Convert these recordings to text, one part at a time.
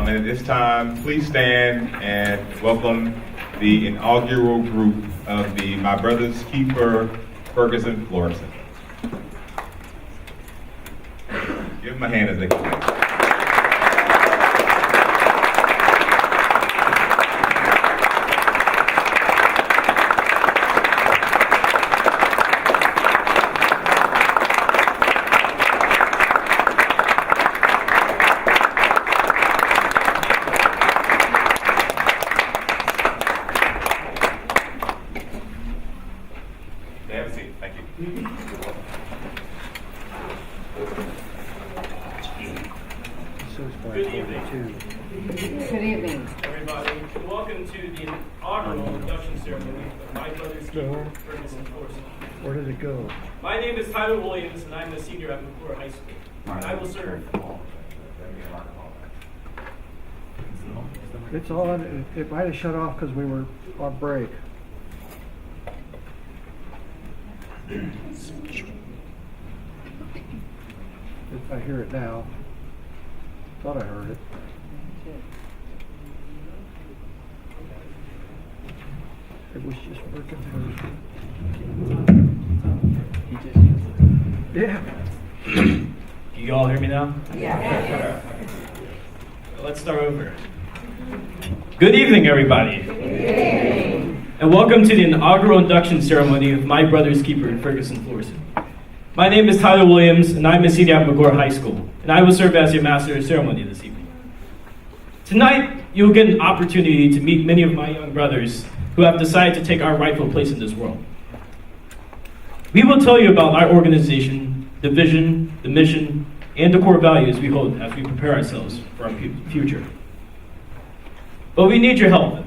And at this time, please stand and welcome the inaugural group of the My Brother's Keeper Ferguson-Florissant. Give them a hand as they come in. Good evening. Good evening. Everybody. Welcome to the inaugural induction ceremony of My Brother's Keeper, Ferguson-Florissant. Where did it go? My name is Tyrone Williams, and I'm a senior at McClure High School. And I will serve. It's on. It might have shut off because we were on break. I hear it now. Thought I heard it. It was just working for. Yeah. Can you all hear me now? Yeah. Let's start over. Good evening, everybody. Good evening. And welcome to the inaugural induction ceremony of My Brother's Keeper in Ferguson-Florissant. My name is Tyler Williams, and I'm a senior at McClure High School, and I will serve as your master of ceremony this evening. Tonight, you'll get an opportunity to meet many of my young brothers who have decided to take our rightful place in this world. We will tell you about our organization, the vision, the mission, and the core values we hold as we prepare ourselves for our future. But we need your help.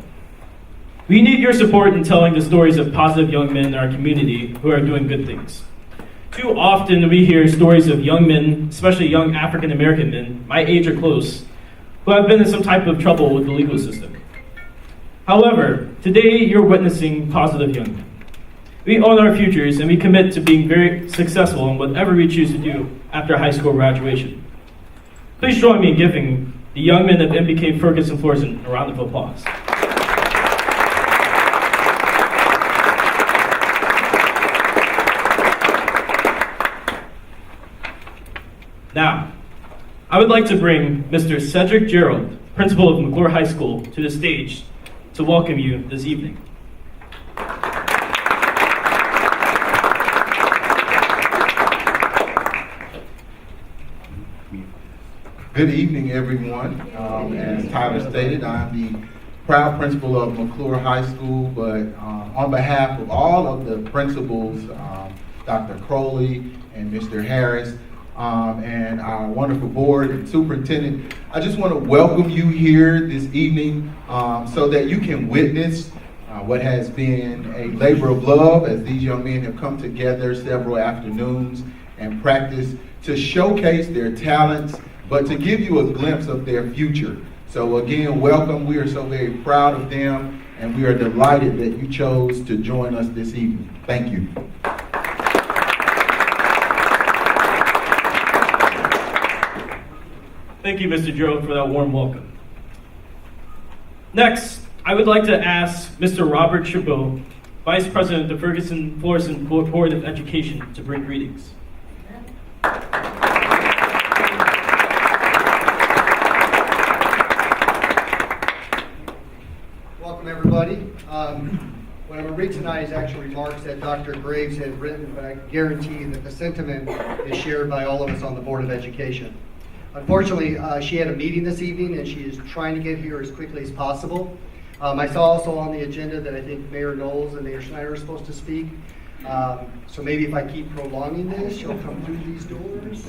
We need your support in telling the stories of positive young men in our community who are doing good things. Too often we hear stories of young men, especially young African American men, my age or close, who have been in some type of trouble with the legal system. However, today you're witnessing positive young men. We own our futures and we commit to being very successful in whatever we choose to do after high school graduation. Please join me in giving the young men of MBK Ferguson-Florissant a round of applause. Now, I would like to bring Mr. Cedric Gerald, principal of McClure High School, to the stage to welcome you this evening. Good evening, everyone. As Tyler stated, I'm the proud principal of McClure High School, but on behalf of all of the principals, Dr. Crowley and Mr. Harris, and our wonderful board and superintendent, I just want to welcome you here this evening so that you can witness what has been a labor of love as these young men have come together several afternoons and practice to showcase their talents, but to give you a glimpse of their future. So again, welcome. We are so very proud of them, and we are delighted that you chose to join us this evening. Thank you. Thank you, Mr. Gerald, for that warm welcome. Next, I would like to ask Mr. Robert Shabo, Vice President of the Ferguson-Florissant Board of Education, to bring greetings. Welcome, everybody. What I'm going to read tonight is actually remarks that Dr. Graves had written, but I guarantee that the sentiment is shared by all of us on the Board of Education. Unfortunately, she had a meeting this evening, and she is trying to get here as quickly as possible. I saw also on the agenda that I think Mayor Knowles and Mayor Schneider are supposed to speak. So maybe if I keep prolonging this, she'll come through these doors.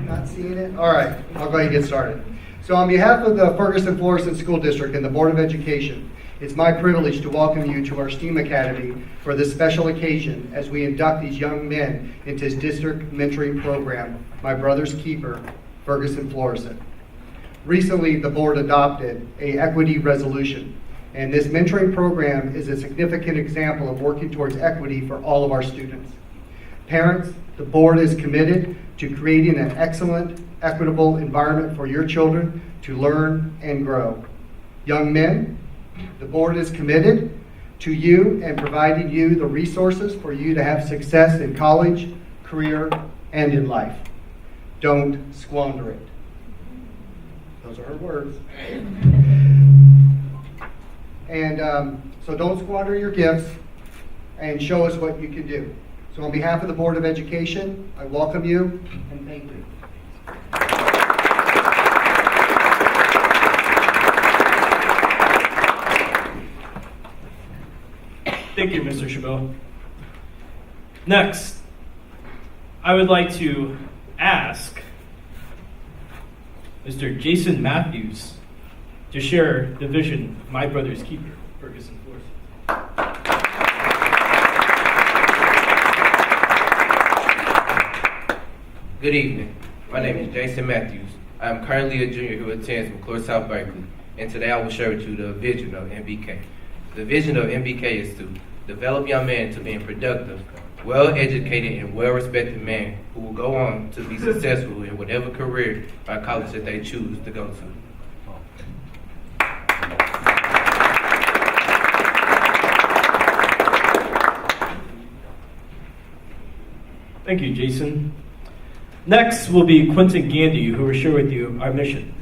Not seeing it? All right, I'll go ahead and get started. So on behalf of the Ferguson-Florissant School District and the Board of Education, it's my privilege to welcome you to our STEAM Academy for this special occasion as we induct these young men into his district mentoring program, My Brother's Keeper, Ferguson-Florissant. Recently, the board adopted an equity resolution, and this mentoring program is a significant example of working towards equity for all of our students. Parents, the board is committed to creating an excellent equitable environment for your children to learn and grow. Young men, the board is committed to you and providing you the resources for you to have success in college, career, and in life. Don't squander it. Those are her words. And so don't squander your gifts and show us what you can do. So on behalf of the Board of Education, I welcome you and thank you. Thank you, Mr. Shabo. Next, I would like to ask Mr. Jason Matthews to share the vision of my brother's keeper, Ferguson-Florissant. Good evening. My name is Jason Matthews. I am currently a junior who attends McClure South Berkeley, and today I will share with you the vision of MBK. The vision of MBK is to develop young men to being productive, well-educated, and well-respected men who will go on to be successful in whatever career or college that they choose to go to. Thank you, Jason. Next will be Quentin Gandy, who will share with you our mission.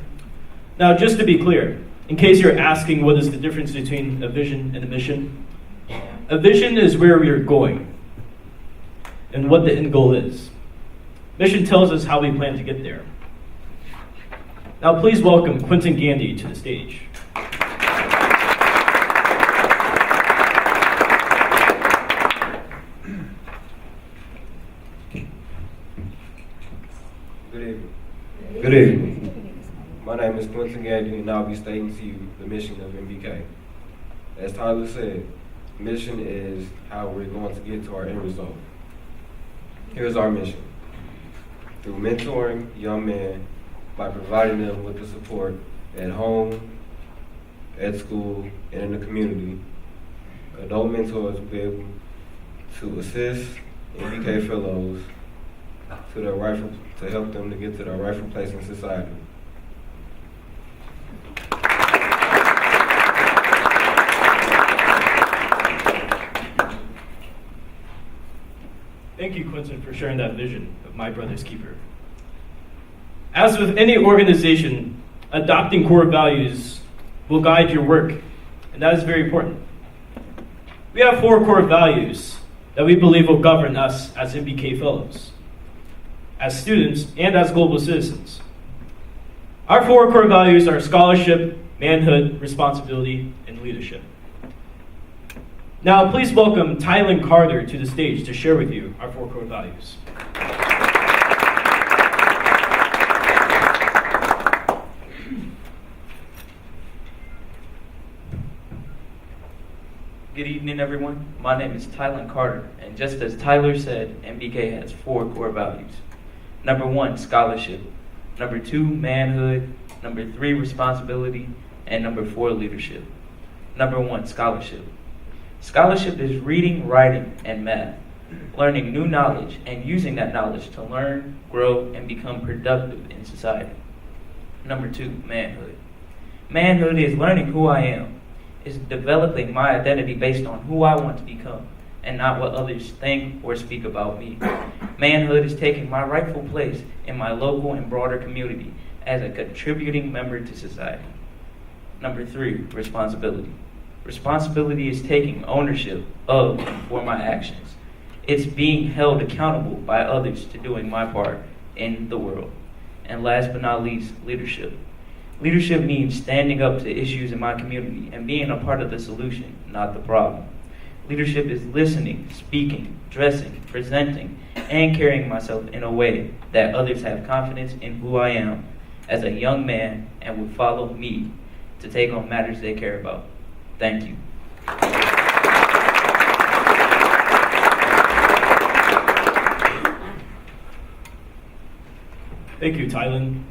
Now, just to be clear, in case you're asking what is the difference between a vision and a mission, a vision is where we are going and what the end goal is. Mission tells us how we plan to get there. Now, please welcome Quentin Gandy to the stage. Good evening. My name is Quentin Gandy, and I'll be stating to you the mission of MBK. As Tyler said, mission is how we're going to get to our end result. Here's our mission. Through mentoring young men by providing them with the support at home, at school, and in the community, adult mentors will be able to assist MBK fellows to their rightful, to help them to get to their rightful place in society. Thank you, Quentin, for sharing that vision of my brother's keeper. As with any organization, adopting core values will guide your work, and that is very important. We have 4 core values that we believe will govern us as MBK fellows, as students, and as global citizens. Our 4 core values are scholarship, manhood, responsibility, and leadership. Now, please welcome Thailand Carter to the stage to share with you our 4 core values. Good evening, everyone. My name is Thailand Carter, and just as Tyler said, MBK has 4 core values. Number 1, scholarship. Number 2, manhood. Number 3, responsibility. And number 4, leadership. Number 1, scholarship. Scholarship is reading, writing, and math, learning new knowledge and using that knowledge to learn, grow, and become productive in society. Number 2, manhood. Manhood is learning who I am. It's developing my identity based on who I want to become and not what others think or speak about me. Manhood is taking my rightful place in my local and broader community as a contributing member to society. Number 3, responsibility. Responsibility is taking ownership of and for my actions. It's being held accountable by others to doing my part in the world. And last but not least, leadership. Leadership means standing up to issues in my community and being a part of the solution, not the problem. Leadership is listening, speaking, dressing, presenting, and carrying myself in a way that others have confidence in who I am as a young man and will follow me to take on matters they care about. Thank you. Thank you, Tylen.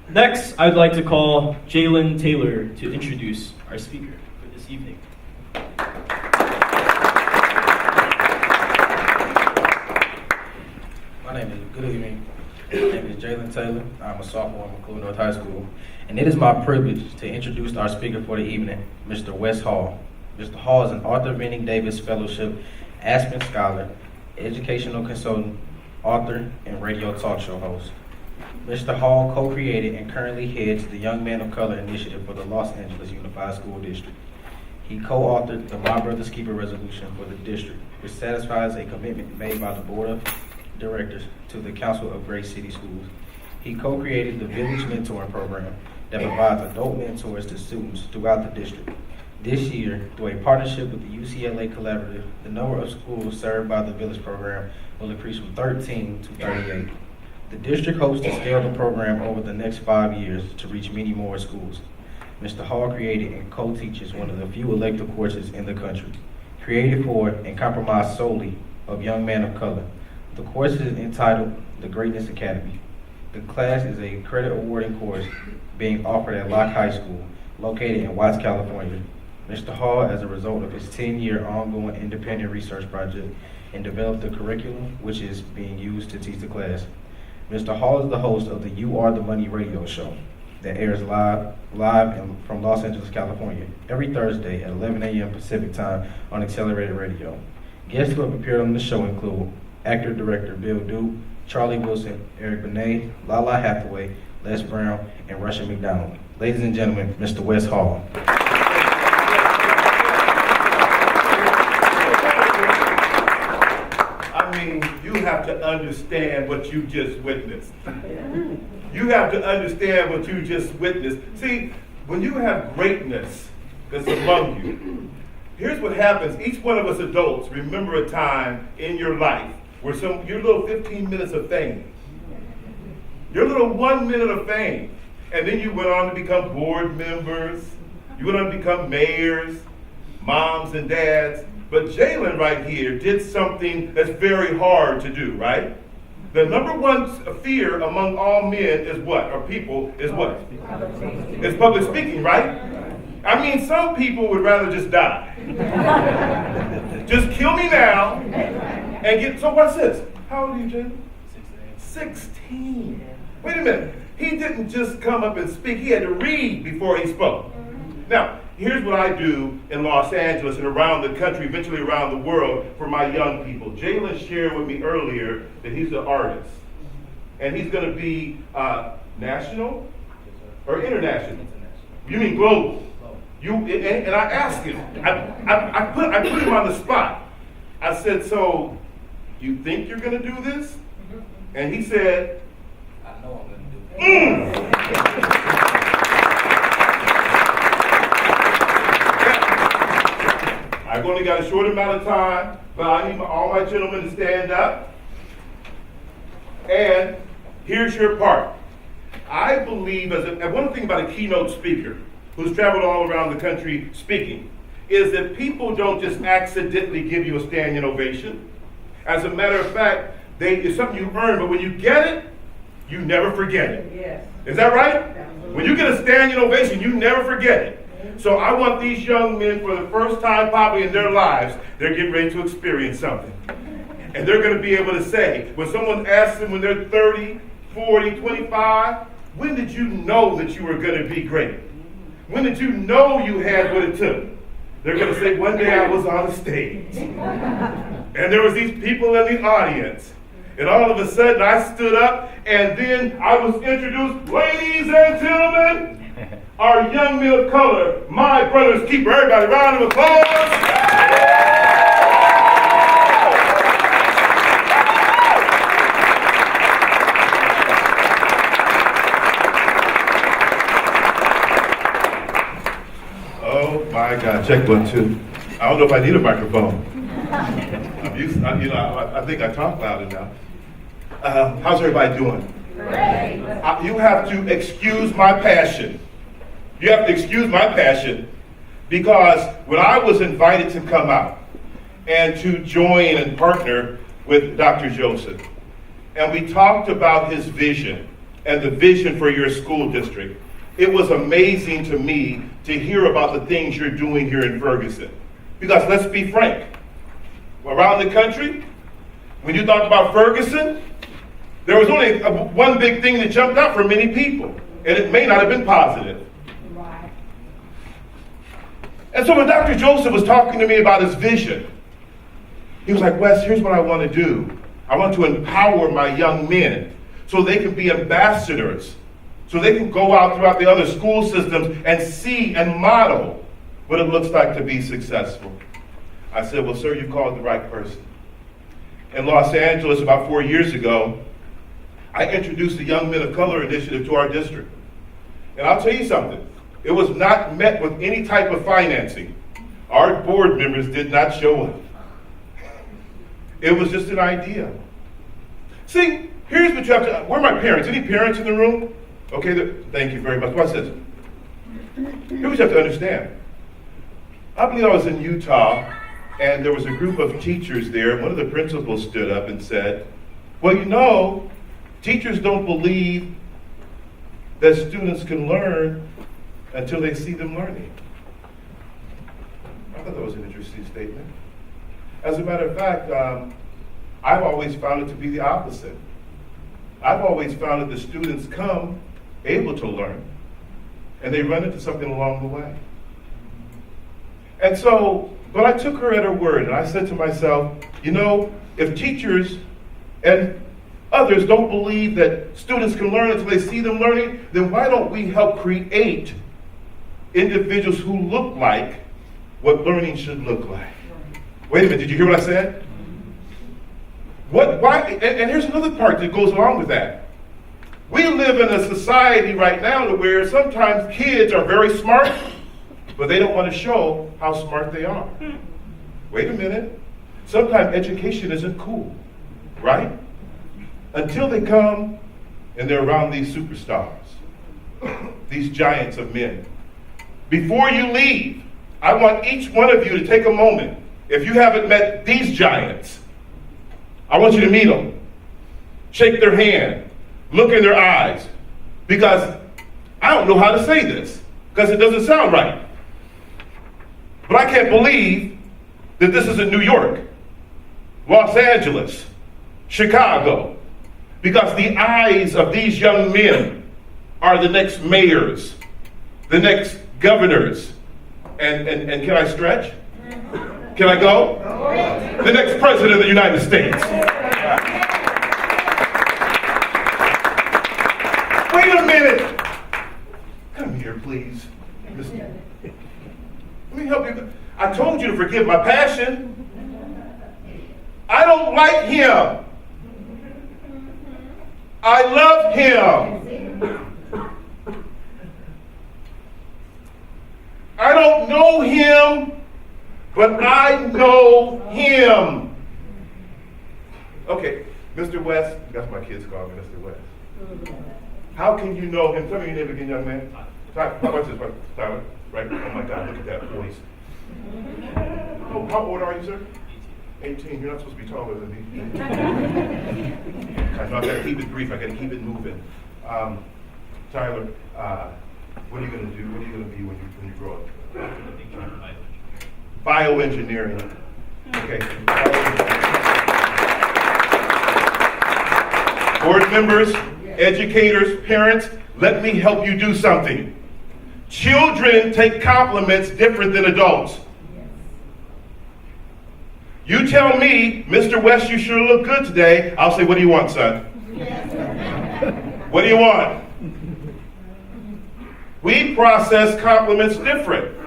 Next, I'd like to call Jalen Taylor to introduce our speaker for this evening. My name is, good evening. My name is Jalen Taylor. I'm a sophomore at McClure North High School. And it is my privilege to introduce our speaker for the evening, Mr. Wes Hall. Mr. Hall is an Arthur Benning Davis Fellowship, Aspen Scholar, educational consultant, author, and radio talk show host. Mr. Hall co-created and currently heads the Young Man of Color initiative for the Los Angeles Unified School District. He co-authored the My Brother's Keeper resolution for the district, which satisfies a commitment made by the Board of Directors to the Council of Great City Schools. He co-created the Village Mentoring Program that provides adult mentors to students throughout the district. This year, through a partnership with the UCLA Collaborative, the number of schools served by the Village Program will increase from 13 to 38. The district hopes to scale the program over the next 5 years to reach many more schools. Mr. Hall created and co-teaches one of the few elective courses in the country, created for and compromised solely of young men of color. The course is entitled The Greatness Academy. The class is a credit awarding course being offered at Locke High School, located in Watts, California. Mr. Hall, as a result of his 10-year ongoing independent research project, and developed the curriculum which is being used to teach the class. Mr. Hall is the host of the You Are the Money radio show that airs live from Los Angeles, California, every Thursday at 11 a.m. Pacific Time on Accelerated Radio. Guests who have appeared on the show include actor-director Bill Duke, Charlie Wilson, Eric Benet, Lala Hathaway, Les Brown, and Russia McDonald. Ladies and gentlemen, Mr. Wes Hall. You have to understand what you just witnessed. You have to understand what you just witnessed. See, when you have greatness that's among you, here's what happens. Each one of us adults remember a time in your life where your little 15 minutes of fame, your little 1 minute of fame, and then you went on to become board members, you went on to become mayors, moms and dads. But Jalen right here did something that's very hard to do, right? The number one fear among all men is what? Or people is what? It's public speaking, right? I mean, some people would rather just die. Just kill me now and get, so what's this? How old are you, Jalen? 16. Wait a minute. He didn't just come up and speak. He had to read before he spoke. Now, here's what I do in Los Angeles and around the country, eventually around the world, for my young people. Jalen shared with me earlier that he's an artist. And he's going to be national or international? You mean global? And I asked him, I put him on the spot. I said, so you think you're going to do this? And he said, I know I'm going to do it. I've only got a short amount of time, but I need all my gentlemen to stand up. And here's your part. I believe, and one thing about a keynote speaker who's traveled all around the country speaking, is that people don't just accidentally give you a standing ovation. As a matter of fact, it's something you earn, but when you get it, you never forget it. Yes. Is that right? When you get a standing ovation, you never forget it. So I want these young men, for the first time probably in their lives, they're getting ready to experience something. And they're going to be able to say, when someone asks them when they're 30, 40, 25, when did you know that you were going to be great? When did you know you had what it took? They're going to say, one day I was on a stage. And there was these people in the audience. And all of a sudden I stood up and then I was introduced, ladies and gentlemen, our young men of color, my brother's keeper. Everybody, round of applause. Oh my God, check 1, 2. I don't know if I need a microphone. I think I talk loud enough. How's everybody doing? Great. You have to excuse my passion. You have to excuse my passion because when I was invited to come out and to join and partner with Dr. Joseph, and we talked about his vision and the vision for your school district, it was amazing to me to hear about the things you're doing here in Ferguson. Because let's be frank, around the country, when you talk about Ferguson, There was only one big thing that jumped out for many people, and it may not have been positive. And so when Dr. Joseph was talking to me about his vision, he was like, Wes, here's what I want to do. I want to empower my young men so they can be ambassadors, so they can go out throughout the other school systems and see and model what it looks like to be successful. I said, well, sir, you called the right person. In Los Angeles, about 4 years ago, I introduced the Young Men of Color Initiative to our district. And I'll tell you something, it was not met with any type of financing. Our board members did not show up. It was just an idea. See, here's what you have to, where are my parents? Any parents in the room? Okay, thank you very much. Watch this. Here's what you have to understand. I believe I was in Utah, and there was a group of teachers there. One of the principals stood up and said, well, you know, teachers don't believe that students can learn until they see them learning. I thought that was an interesting statement. As a matter of fact, I've always found it to be the opposite. I've always found that the students come able to learn, and they run into something along the way. And so, but I took her at her word, and I said to myself, you know, if teachers and others don't believe that students can learn until they see them learning, then why don't we help create individuals who look like what learning should look like? Wait a minute, did you hear what I said? Why? And here's another part that goes along with that. We live in a society right now to where sometimes kids are very smart, but they don't want to show how smart they are. Wait a minute. Sometimes education isn't cool, right? Until they come and they're around these superstars, these giants of men. Before you leave, I want each one of you to take a moment. If you haven't met these giants, I want you to meet them. Shake their hand. Look in their eyes. Because I don't know how to say this, because it doesn't sound right. But I can't believe that this is in New York, Los Angeles, Chicago, because the eyes of these young men are the next mayors, the next governors, and can I stretch? Can I go? The next president of the United States. Wait a minute. Come here, please. Let me help you. I told you to forgive my passion. I don't like him. I love him. I don't know him, but I know him. Okay, Mr. West, that's my kids call me Mr. West. How can you know him? Tell me your name again, young man. Watch this, Tyler. Right? Oh my God, look at that voice. Oh, how old are you, sir? 18. You're not supposed to be taller than me. I gotta keep it brief. I gotta keep it moving. Tyler, what are you gonna do? What are you gonna be when you grow up? Bioengineering. Okay. Board members, educators, parents, let me help you do something. Children take compliments different than adults. You tell me, Mr. West, you sure look good today. I'll say, what do you want, son? What do you want? We process compliments different.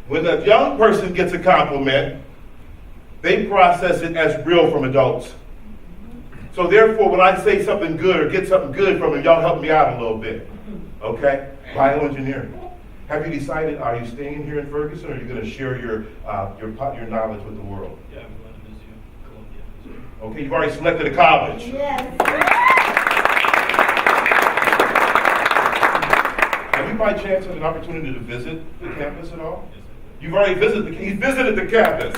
When a young person gets a compliment, they process it as real from adults. So therefore, when I say something good or get something good from them, y'all help me out a little bit. Okay? Bioengineering. Have you decided, are you staying here in Ferguson, or are you going to share your knowledge with the world? Yeah, I'm going to Mizzou, Columbia, Missouri. Okay, you've already selected a college. Yes. Have you by chance had an opportunity to visit the campus at all? You've already visited he's visited the campus.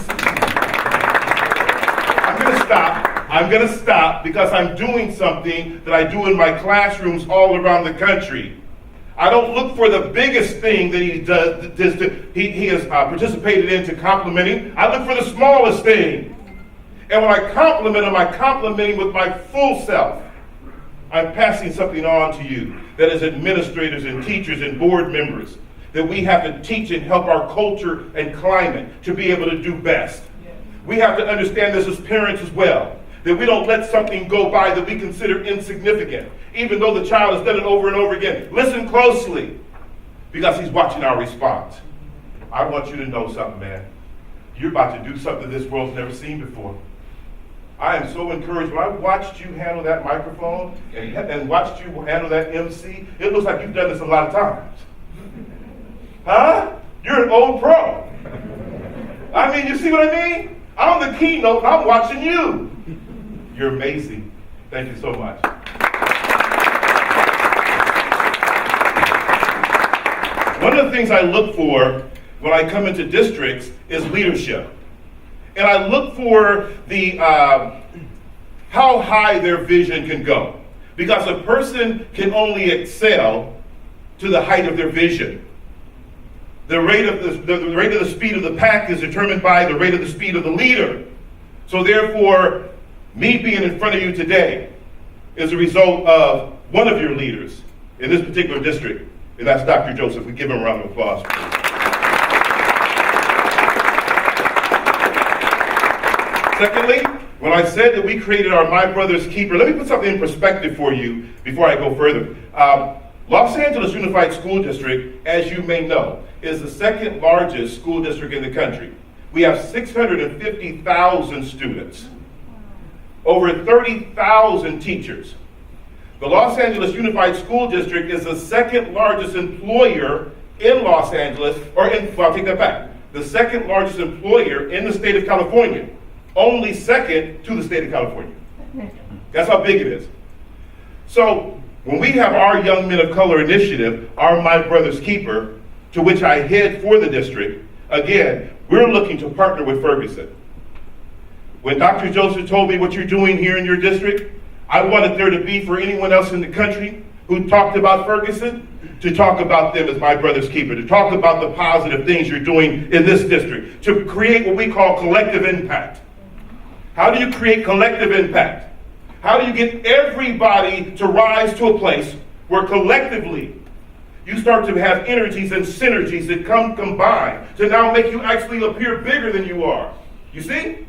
I'm going to stop because I'm doing something that I do in my classrooms all around the country. I don't look for the biggest thing that he does. He has participated into complimenting. I look for the smallest thing. And when I compliment him, I compliment him with my full self. I'm passing something on to you that as administrators and teachers and board members, that we have to teach and help our culture and climate to be able to do best. We have to understand this as parents as well, that we don't let something go by that we consider insignificant, even though the child has done it over and over again. Listen closely, because he's watching our response. I want you to know something, man. You're about to do something this world's never seen before. I am so encouraged. When I watched you handle that microphone and watched you handle that MC, it looks like you've done this a lot of times. Huh? You're an old pro. I mean, you see what I mean? I'm the keynote, and I'm watching you. You're amazing. Thank you so much. One of the things I look for when I come into districts is leadership. And I look for the how high their vision can go. Because a person can only excel to the height of their vision. The rate of the speed of the pack is determined by the rate of the speed of the leader. So therefore, me being in front of you today is a result of one of your leaders in this particular district, and that's Dr. Joseph. We give him a round of applause. Secondly, when I said that we created our My Brother's Keeper, let me put something in perspective for you before I go further. Los Angeles Unified School District, as you may know, is the second largest school district in the country. We have 650,000 students, over 30,000 teachers. The Los Angeles Unified School District is the second largest employer in Los Angeles, I'll take that back. The second largest employer in the state of California, only second to the state of California. That's how big it is. So when we have our Young Men of Color initiative, our My Brother's Keeper, to which I head for the district, again, we're looking to partner with Ferguson. When Dr. Joseph told me what you're doing here in your district, I wanted there to be for anyone else in the country who talked about Ferguson, to talk about them as My Brother's Keeper, to talk about the positive things you're doing in this district, to create what we call collective impact. How do you create collective impact? How do you get everybody to rise to a place where collectively you start to have energies and synergies that come combine to now make you actually appear bigger than you are? You see?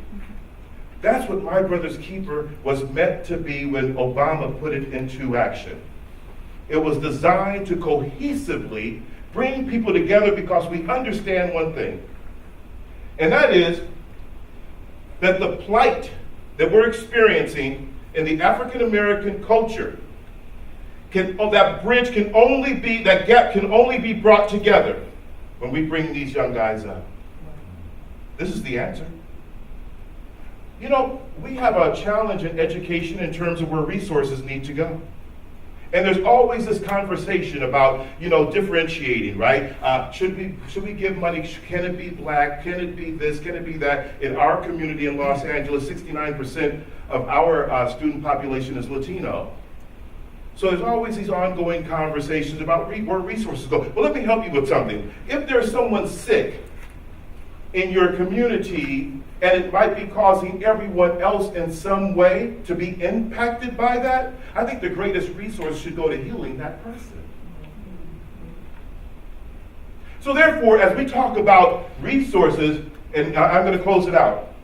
That's what My Brother's Keeper was meant to be when Obama put it into action. It was designed to cohesively bring people together because we understand one thing, and that is that the plight that we're experiencing in the African American culture, that gap can only be brought together when we bring these young guys up. This is the answer. You know, we have a challenge in education in terms of where resources need to go. And there's always this conversation about, differentiating, right? Should we give money? Can it be black? Can it be this? Can it be that? In our community in Los Angeles, 69% of our student population is Latino. So there's always these ongoing conversations about where resources go. Well, let me help you with something. If there's someone sick in your community, and it might be causing everyone else in some way to be impacted by that, I think the greatest resource should go to healing that person. So therefore, as we talk about resources, and I'm going to close it out,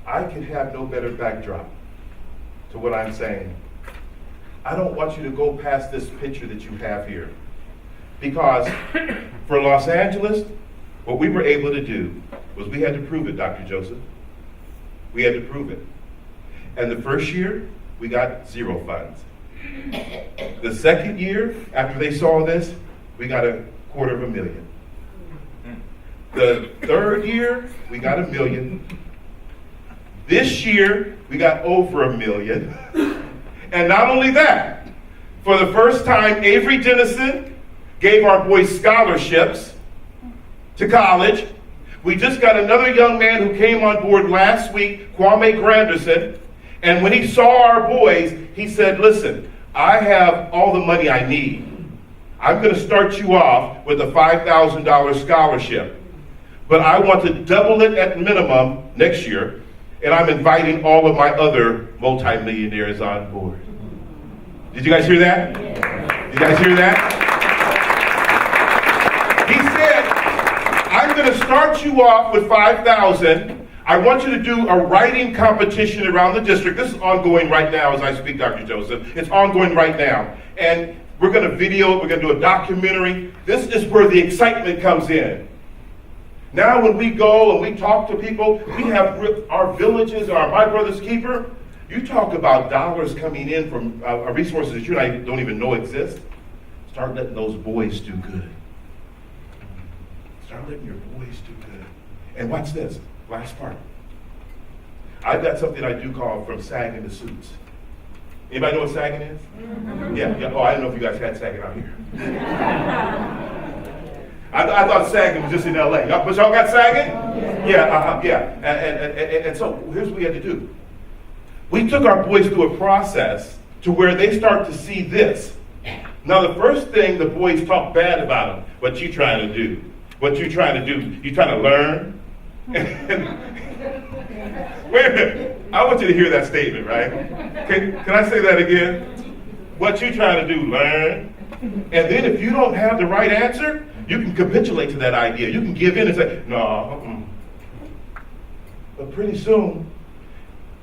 I can have no better backdrop to what I'm saying. I don't want you to go past this picture that you have here. Because for Los Angeles, what we were able to do was we had to prove it, Dr. Joseph. We had to prove it. And the first year, we got 0 funds. The second year, after they saw this, we got $250,000. The third year, we got $1 million. This year, we got over $1 million. And not only that, for the first time, Avery Dennison gave our boys scholarships to college. We just got another young man who came on board last week, Kwame Granderson, and when he saw our boys, he said, listen, I have all the money I need. I'm going to start you off with a $5,000 scholarship, but I want to double it at minimum next year and I'm inviting all of my other multimillionaires on board. Did you guys hear that? Did you guys hear that? He said, I'm going to start you off with 5,000. I want you to do a writing competition around the district. This is ongoing right now as I speak, Dr. Joseph. It's ongoing right now. And we're going to video it. We're going to do a documentary. This is where the excitement comes in. Now when we go and we talk to people, we have our villages, our My Brother's Keeper. You talk about dollars coming in from resources that you don't even know exist. Start letting those boys do good. Start letting your boys do good. And watch this, last part. I've got something I do call from sagging to suits. Anybody know what sagging is? Yeah. Oh, I didn't know if you guys had sagging out here. I thought sagging was just in LA. But y'all got sagging? Yeah. And so here's what we had to do. We took our boys through a process to where they start to see this. Now the first thing the boys talk bad about them, what you trying to do? What you trying to do? You trying to learn? Wait a minute. I want you to hear that statement, right? Can I say that again? What you trying to do? Learn. And then if you don't have the right answer, you can capitulate to that idea. You can give in and say, no. But pretty soon,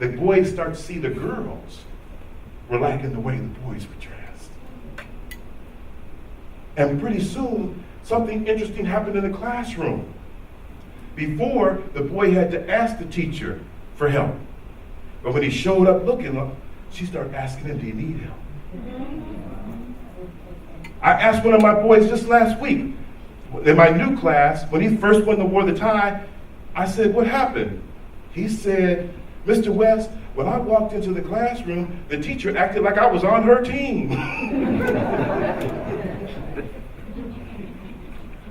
the boys start to see the girls were liking the way the boys were dressed. And pretty soon, something interesting happened in the classroom. Before, the boy had to ask the teacher for help. But when he showed up looking, she started asking him, do you need help? I asked one of my boys just last week, in my new class, when he first went to wore the tie, I said, what happened? He said, Mr. West, when I walked into the classroom, the teacher acted like I was on her team.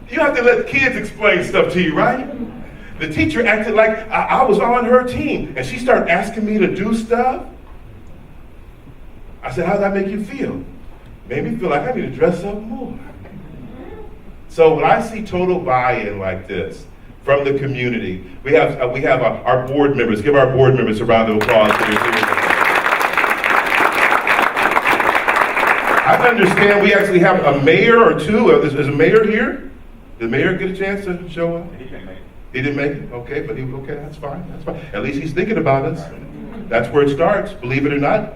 You have to let kids explain stuff to you, right? The teacher acted like I was on her team, and she started asking me to do stuff. I said, how does that make you feel? Made me feel like I need to dress up more. So when I see total buy-in like this from the community, we have our board members. Give our board members a round of applause. I understand we actually have a mayor or two. Is a mayor here? Did the mayor get a chance to show up? He didn't make it. He didn't make it? Okay, but okay, that's fine. At least he's thinking about us. That's where it starts, believe it or not.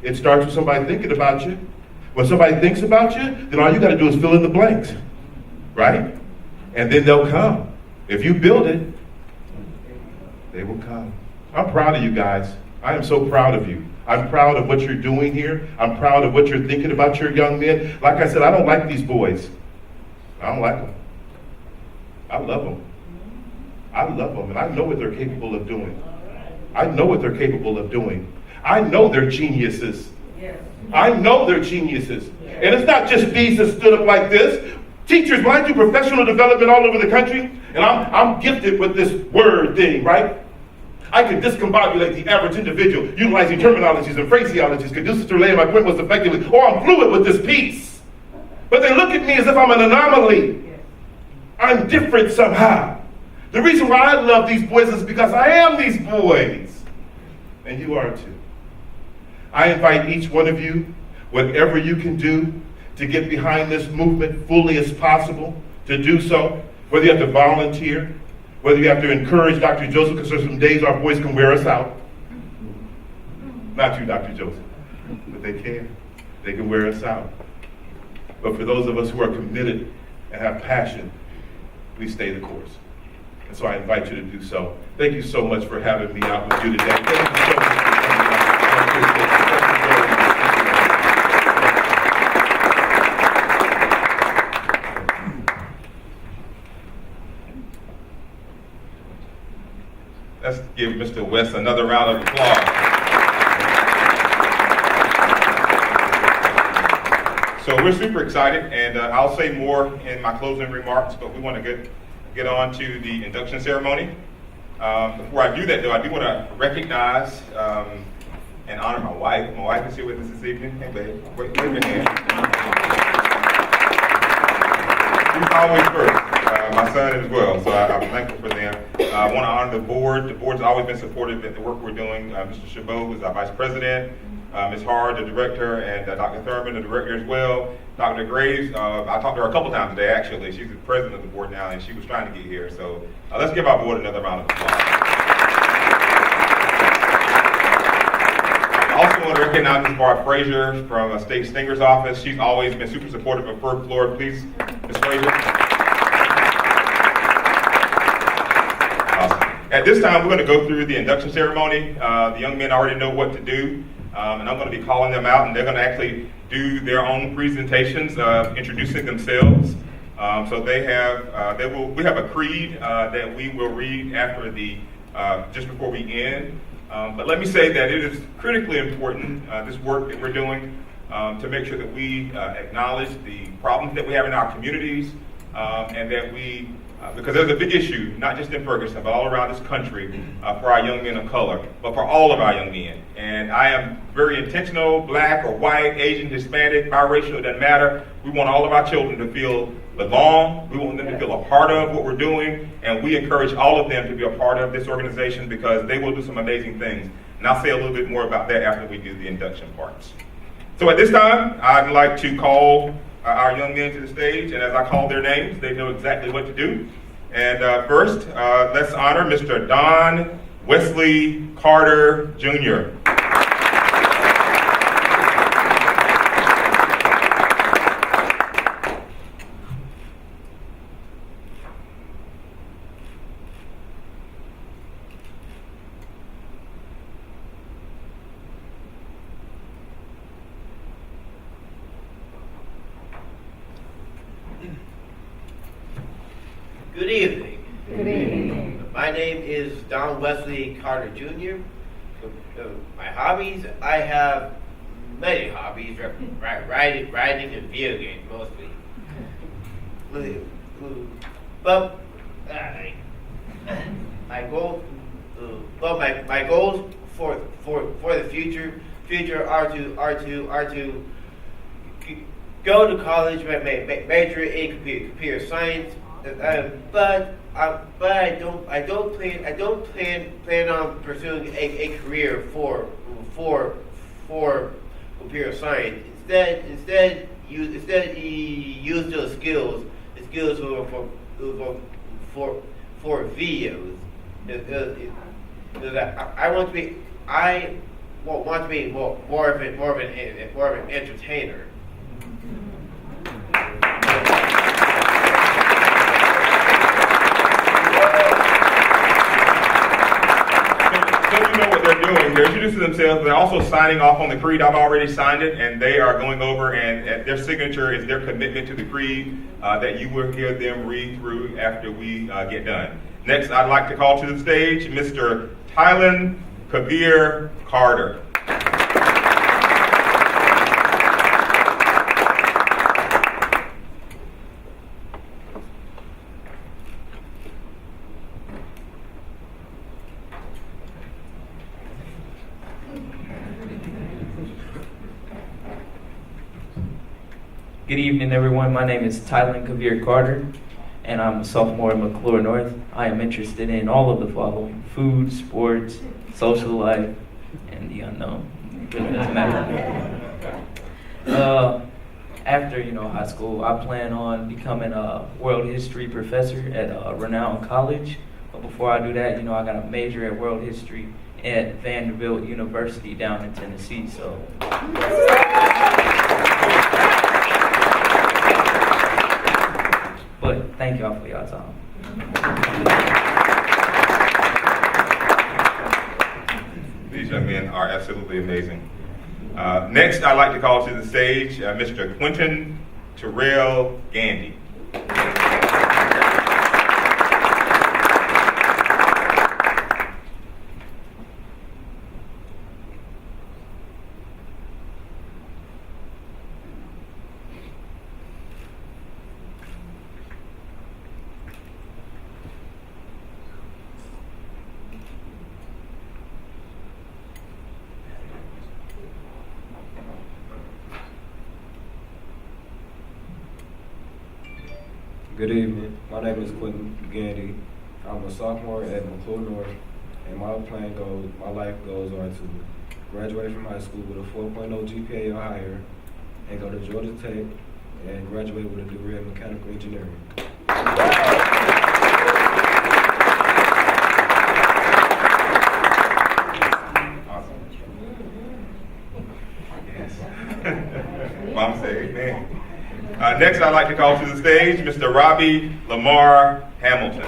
It starts with somebody thinking about you. When somebody thinks about you, then all you got to do is fill in the blanks, right? And then they'll come. If you build it, they will come. I'm proud of you guys. I am so proud of you. I'm proud of what you're doing here. I'm proud of what you're thinking about your young men. Like I said, I don't like these boys. I don't like them. I love them. I love them, and I know what they're capable of doing. I know what they're capable of doing. I know they're geniuses. I know they're geniuses. And it's not just these that stood up like this. Teachers, when I do professional development all over the country, and I'm gifted with this word thing, right? I can discombobulate the average individual utilizing terminologies and phraseologies conducive to relaying my point most effectively, or I'm fluid with this piece. But they look at me as if I'm an anomaly. I'm different somehow. The reason why I love these boys is because I am these boys. And you are too. I invite each one of you, whatever you can do to get behind this movement fully as possible, to do so, whether you have to volunteer, whether you have to encourage Dr. Joseph, because there's some days our boys can wear us out. Not you, Dr. Joseph, but they can. They can wear us out. But for those of us who are committed and have passion, we stay the course. And so I invite you to do so. Thank you so much for having me out with you today. Thank you so much for coming out. I appreciate it. Let's give Mr. West another round of applause. So we're super excited, and I'll say more in my closing remarks, but we want to get on to the induction ceremony. Before I do that, though, I do want to recognize and honor my wife. My wife is here with us this evening. Hey, babe, wave your hand. She's always first. my son as well, so I'm thankful for them. I want to honor the board. The board's always been supportive of the work we're doing. Mr. Shabo, who's our vice president, Ms. Hard, the director, and Dr. Thurman, the director as well. Dr. Graves, I talked to her a couple times today, actually. She's the president of the board now, and she was trying to get here. So let's give our board another round of applause. I also want to recognize Ms. Barb Frazier from State Stinger's office. She's always been super supportive of Ferg Floor. Please, Ms. Frazier. Awesome. At this time, we're going to go through the induction ceremony. The young men already know what to do, and I'm going to be calling them out, and they're going to actually do their own presentations, introducing themselves. So we have a creed that we will read after just before we end. But let me say that it is critically important, this work that we're doing, to make sure that we acknowledge the problems that we have in our communities, and that we, because there's a big issue, not just in Ferguson, but all around this country, for our young men of color, but for all of our young men. And I am very intentional, black or white, Asian, Hispanic, biracial, it doesn't matter. We want all of our children to feel belong. We want them to feel a part of what we're doing, and we encourage all of them to be a part of this organization because they will do some amazing things. And I'll say a little bit more about that after we do the induction parts. So at this time, I'd like to call our young men to the stage, and as I call their names, they know exactly what to do. And first, let's honor Mr. Don Wesley Carter Jr. Good evening. Good evening. My name is Don Wesley Carter Jr. My hobbies, I have many hobbies, riding and video games mostly. But my goals for the future are to go to college, major in computer science. But I don't plan on pursuing a career for computer science. Instead use those skills for videos. I want to be more of an entertainer. They're introducing themselves. They're also signing off on the creed. I've already signed it, and they are going over, and their signature is their commitment to the creed that you will hear them read through after we get done. Next, I'd like to call to the stage Mr. Thailand Carter. Good evening, everyone. My name is Thailand Carter, and I'm a sophomore at McClure North. I am interested in all of the following: food, sports, social life, and the unknown. It really doesn't matter. After high school, I plan on becoming a world history professor at a renowned college. But before I do that, I got a major at world history at Vanderbilt University down in Tennessee. So. But thank y'all for y'all time. These young men are absolutely amazing. Next, I'd like to call to the stage Mr. Quentin Terrell Gandy. Good evening. My name is Quentin Gandy. I'm a sophomore at McClure North, and my life goals are to graduate from high school with a 4.0 GPA or higher, and go to Georgia Tech and graduate with a degree in mechanical engineering. Mom say amen. Next, I'd like to call to the stage Mr. Robbie Lamar Hamilton.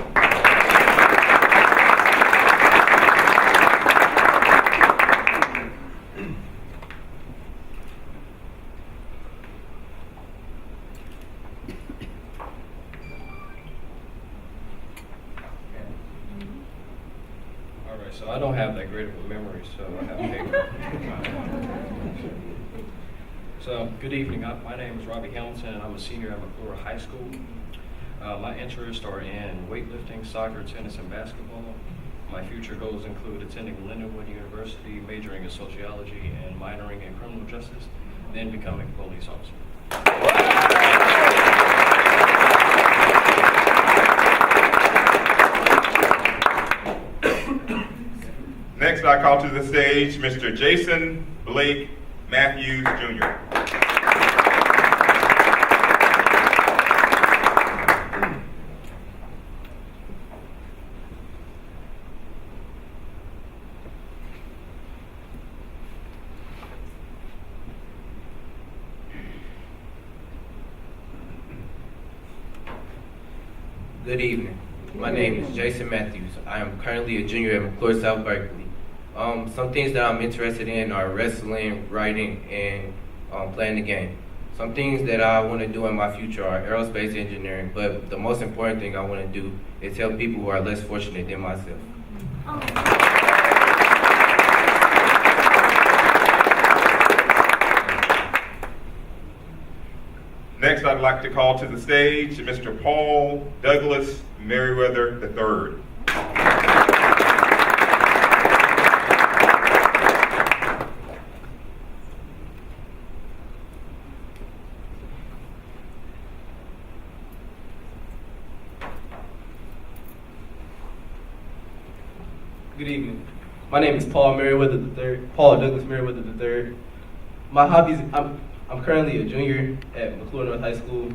All right, so I don't have that great of a memory, so I have paper. So, good evening. My name is Robbie Hilton, and I'm a senior at McClure High School. My interests are in weightlifting, soccer, tennis, and basketball. My future goals include attending Lindenwood University, majoring in sociology, and minoring in criminal justice, then becoming a police officer. Next, I call to the stage Mr. Jason Blake Matthews, Jr. Good evening. My name is Jason Matthews. I am currently a junior at McClure South Berkeley. Some things that I'm interested in are wrestling, writing, and playing the game. Some things that I want to do in my future are aerospace engineering, but the most important thing I want to do is help people who are less fortunate than myself. Next, I'd like to call to the stage Mr. Paul Douglas Merriweather III. Good evening. My name is Paul Douglas Merriweather III. My hobbies, I'm currently a junior at McClure North High School.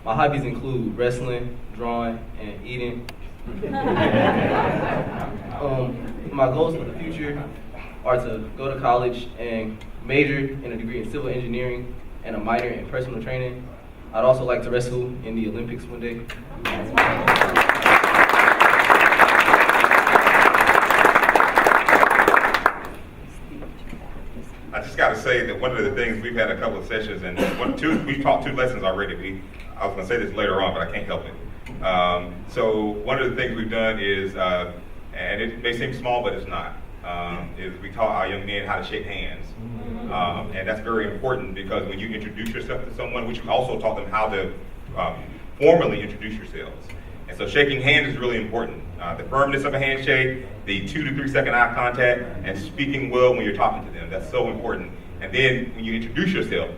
My hobbies include wrestling, drawing, and eating. My goals for the future are to go to college and major in a degree in civil engineering and a minor in personal training. I'd also like to wrestle in the Olympics one day. I just got to say that one of the things, we've had a couple of sessions, and we've taught 2 lessons already. I was going to say this later on, but I can't help it. So one of the things we've done is, and it may seem small, but it's not, is we taught our young men how to shake hands. And that's very important because when you introduce yourself to someone, which we also taught them how to formally introduce yourselves. And so shaking hands is really important. The firmness of a handshake, the 2 to 3 second eye contact, and speaking well when you're talking to them. That's so important. And then when you introduce yourself,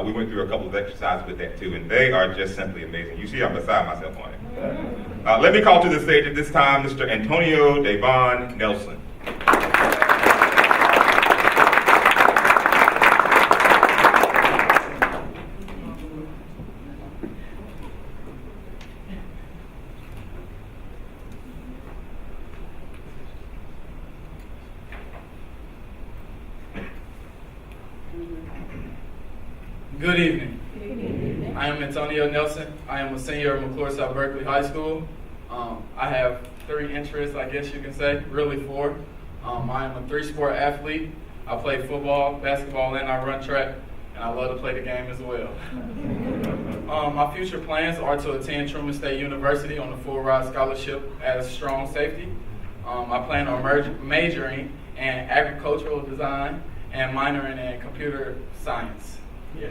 we went through a couple of exercises with that too, and they are just simply amazing. You see I'm beside myself on it. Let me call to the stage at this time Mr. Antonio Devon Nelson. Good evening. I am Antonio Nelson. I am a senior at McClure South Berkeley High School. I have 3 interests, I guess you can say, really 4. I am a 3-sport athlete. I play football, basketball, and I run track, and I love to play the game as well. My future plans are to attend Truman State University on a full-ride scholarship as strong safety. I plan on majoring in agricultural design and minoring in computer science. Yeah.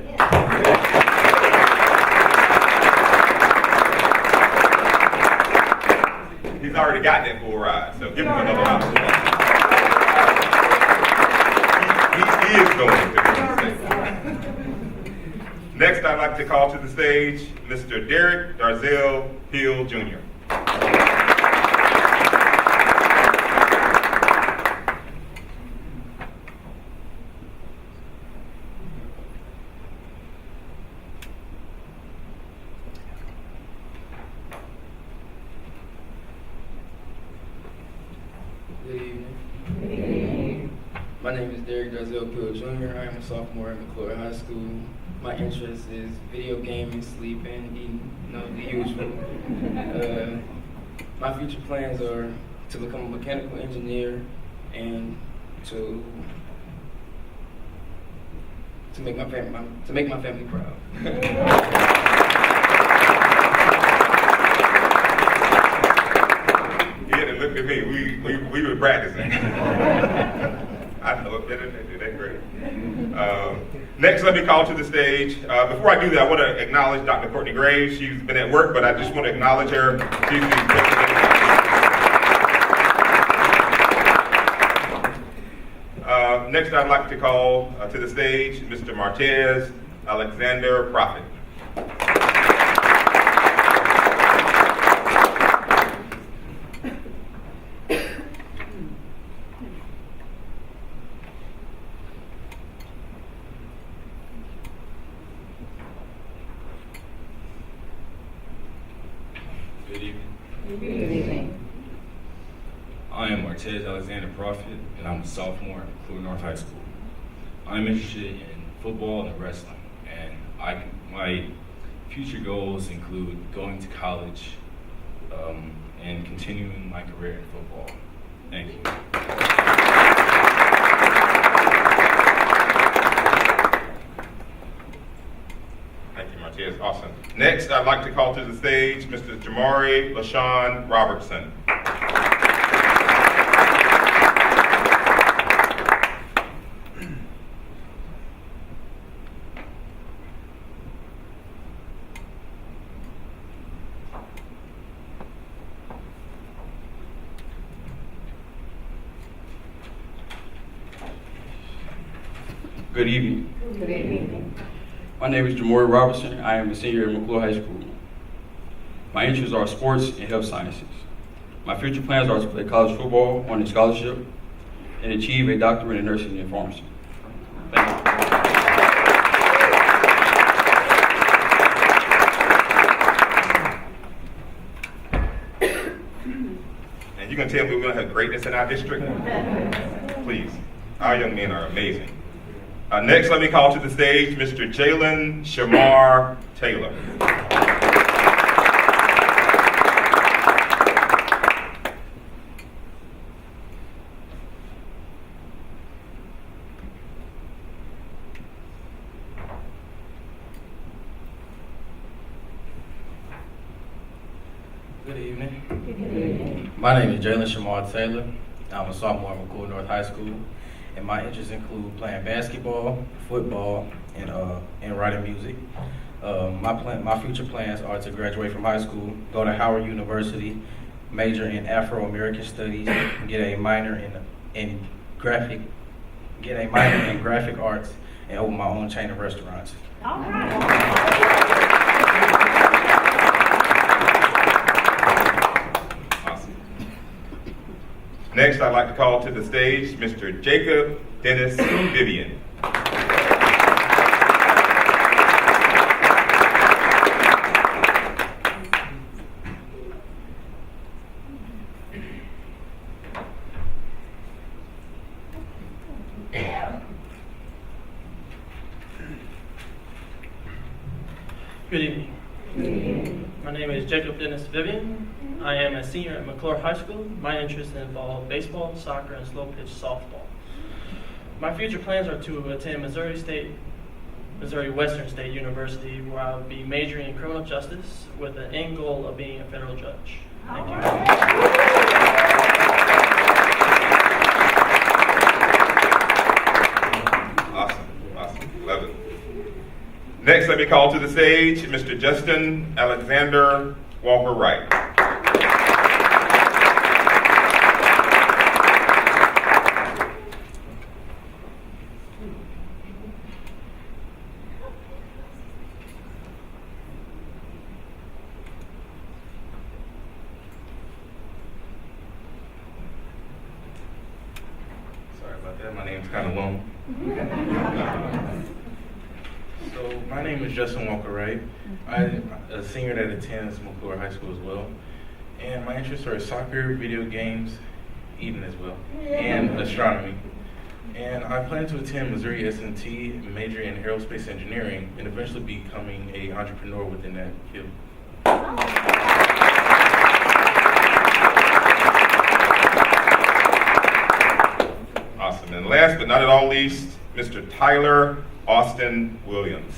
He's already got that full ride, so give him another round of applause. He is going to. Next, Next, I'd like to call to the stage Mr. Derek Darzell Hill Jr. Good evening. My name is Derek Darzell Hill Jr. I am a sophomore at McClure High School. My interest is video gaming, sleeping, eating, the usual. My future plans are to become a mechanical engineer and to make my family proud. Look at me, we were practicing. I know it better than that. Great. Next, let me call to the stage. Before I do that, I want to acknowledge Dr. Courtney Graves. She's been at work, but I just want to acknowledge her. She's the president. Next, I'd like to call to the stage Mr. Martez Alexander Prophet. I am Martez Alexander Prophet, and I'm a sophomore at McClure North High School. I'm interested in football and wrestling, and my future goals include going to college and continuing my career in football. Thank you. Thank you, Martez. Awesome. Next, I'd like to call to the stage Mr. Jamari Lashawn Robertson. Good evening. Good evening. My name is Jamari Robertson. I am a senior at McClure High School. My interests are sports and health sciences. My future plans are to play college football on a scholarship and achieve a doctorate in nursing and pharmacy. Thank you. And you can tell me we're going to have greatness in our district? Please. Our young men are amazing. Next, let me call to the stage Mr. Jalen Shamar Taylor. Good evening. My name is Jalen Shamar Taylor. I'm a sophomore at McClure North High School, and my interests include playing basketball, football, and writing music. My future plans are to graduate from high school, go to Howard University, major in Afro-American Studies, get a minor in graphic arts, and open my own chain of restaurants. All right. Next, I'd like to call to the stage Mr. Jacob Dennis Vivian. Good evening. My name is Jacob Dennis Vivian. I am a senior at McClure High School. My interests involve baseball, soccer, and slow pitch softball. My future plans are to attend Missouri Western State University, where I will be majoring in criminal justice with the end goal of being a federal judge. Thank you. Awesome. Love it. Next, let me call to the stage Mr. Justin Alexander Walker Wright. kind of long. So my name is Justin Walker Wright. I'm a senior that attends McClure High School as well. And my interests are soccer, video games, eating as well, and astronomy. And I plan to attend Missouri S&T, majoring in aerospace engineering, and eventually becoming an entrepreneur within that field. Awesome. And last but not at all least, Mr. Tyler Austin Williams.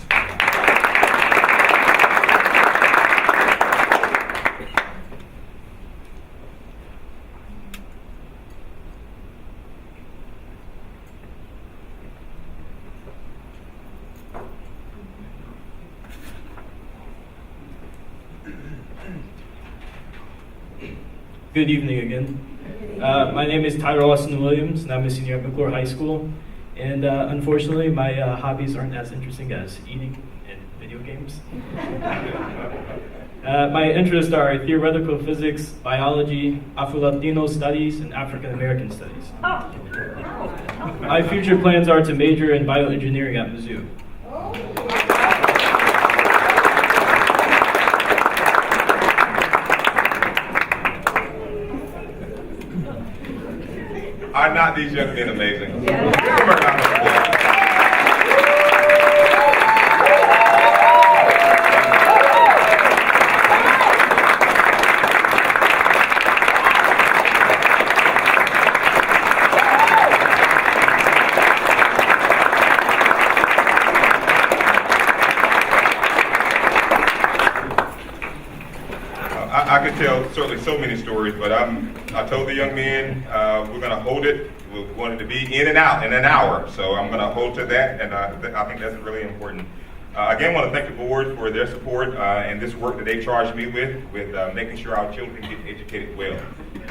Good evening again. My name is Tyler Austin Williams, and I'm a senior at McClure High School. And unfortunately, my hobbies aren't as interesting as eating and video games. My interests are theoretical physics, biology, Afro-Latino studies, and African American studies. My future plans are to major in bioengineering at Mizzou. Are not these young men amazing? I could tell certainly so many stories, but I told the young men we're going to hold it. We wanted to be in and out in an hour, so I'm going to hold to that, and I think that's really important. Again, I want to thank the board for their support and this work that they charged me with making sure our children get educated well,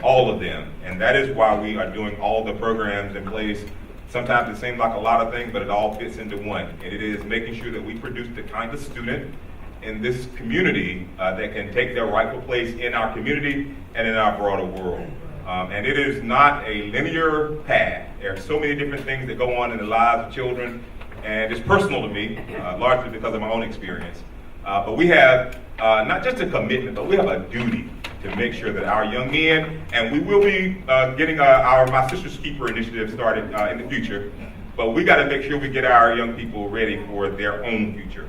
all of them, and that is why we are doing all the programs in place. Sometimes it seems like a lot of things, but it all fits into one, and it is making sure that we produce the kind of student in this community that can take their rightful place in our community and in our broader world. And it is not a linear path. There are so many different things that go on in the lives of children, and it's personal to me, largely because of my own experience. But we have not just a commitment, but we have a duty to make sure that our young men, and we will be getting our My Sister's Keeper initiative started in the future, but we got to make sure we get our young people ready for their own future.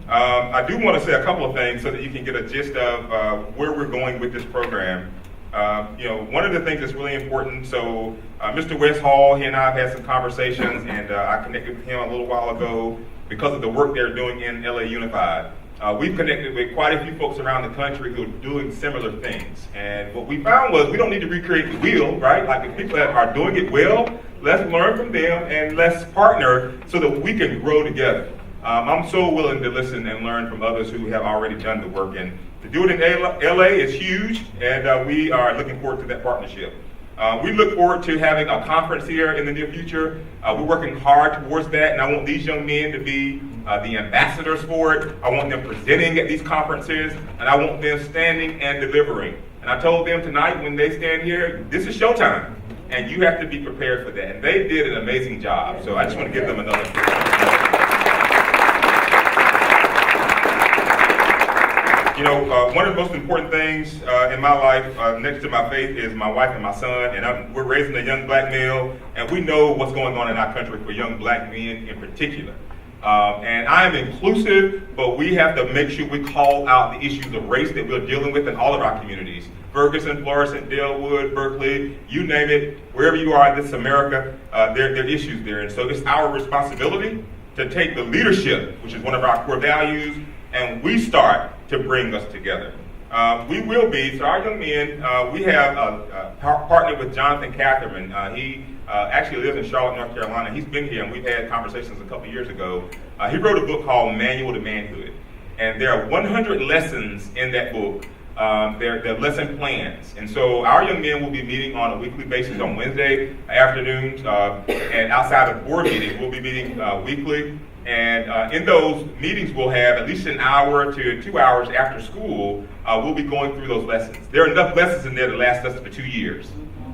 I do want to say a couple of things so that you can get a gist of where we're going with this program. One of the things that's really important, so Mr. Wes Hall, he and I have had some conversations, and I connected with him a little while ago because of the work they're doing in LA Unified. We've connected with quite a few folks around the country who are doing similar things. And what we found was we don't need to recreate the wheel, right? Like the people that are doing it well, let's learn from them and let's partner so that we can grow together. I'm so willing to listen and learn from others who have already done the work. And to do it in LA is huge, and we are looking forward to that partnership. We look forward to having a conference here in the near future. We're working hard towards that, and I want these young men to be the ambassadors for it. I want them presenting at these conferences, and I want them standing and delivering. And I told them tonight when they stand here, this is showtime, and you have to be prepared for that. And they did an amazing job, so I just want to give them another. One of the most important things in my life, next to my faith, is my wife and my son, and we're raising a young black male, and we know what's going on in our country for young black men in particular. And I am inclusive, but we have to make sure we call out the issues of race that we're dealing with in all of our communities. Ferguson, Florissant, Dalewood, Berkeley, you name it, wherever you are in this America, there are issues there. And so it's our responsibility to take the leadership, which is one of our core values, and we start to bring us together. We will be, so our young men, we have partnered with Jonathan Catherman. He actually lives in Charlotte, North Carolina. He's been here, and we've had conversations a couple years ago. He wrote a book called Manual to Manhood, and there are 100 lessons in that book. They're lesson plans. And so our young men will be meeting on a weekly basis on Wednesday afternoons, and outside of board meetings, we'll be meeting weekly. And in those meetings, we'll have at least an hour to 2 hours after school. We'll be going through those lessons. There are enough lessons in there to last us for 2 years.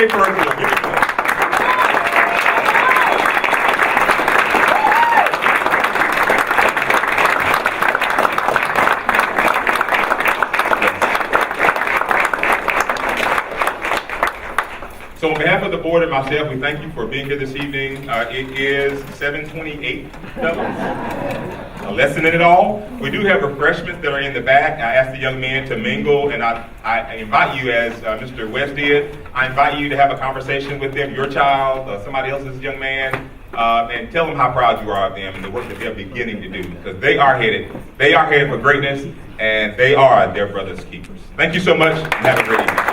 any further ado, give it to them. So on behalf of the board and myself, we thank you for being here this evening. It is 7:28, less than it all. We do have refreshments that are in the back. I asked the young men to mingle, and I invite you, as Mr. West did, I invite you to have a conversation with them, your child, somebody else's young man, and tell them how proud you are of them and the work that they're beginning to do, because they are headed for greatness, and they are their brother's keepers. Thank you so much, and have a great evening.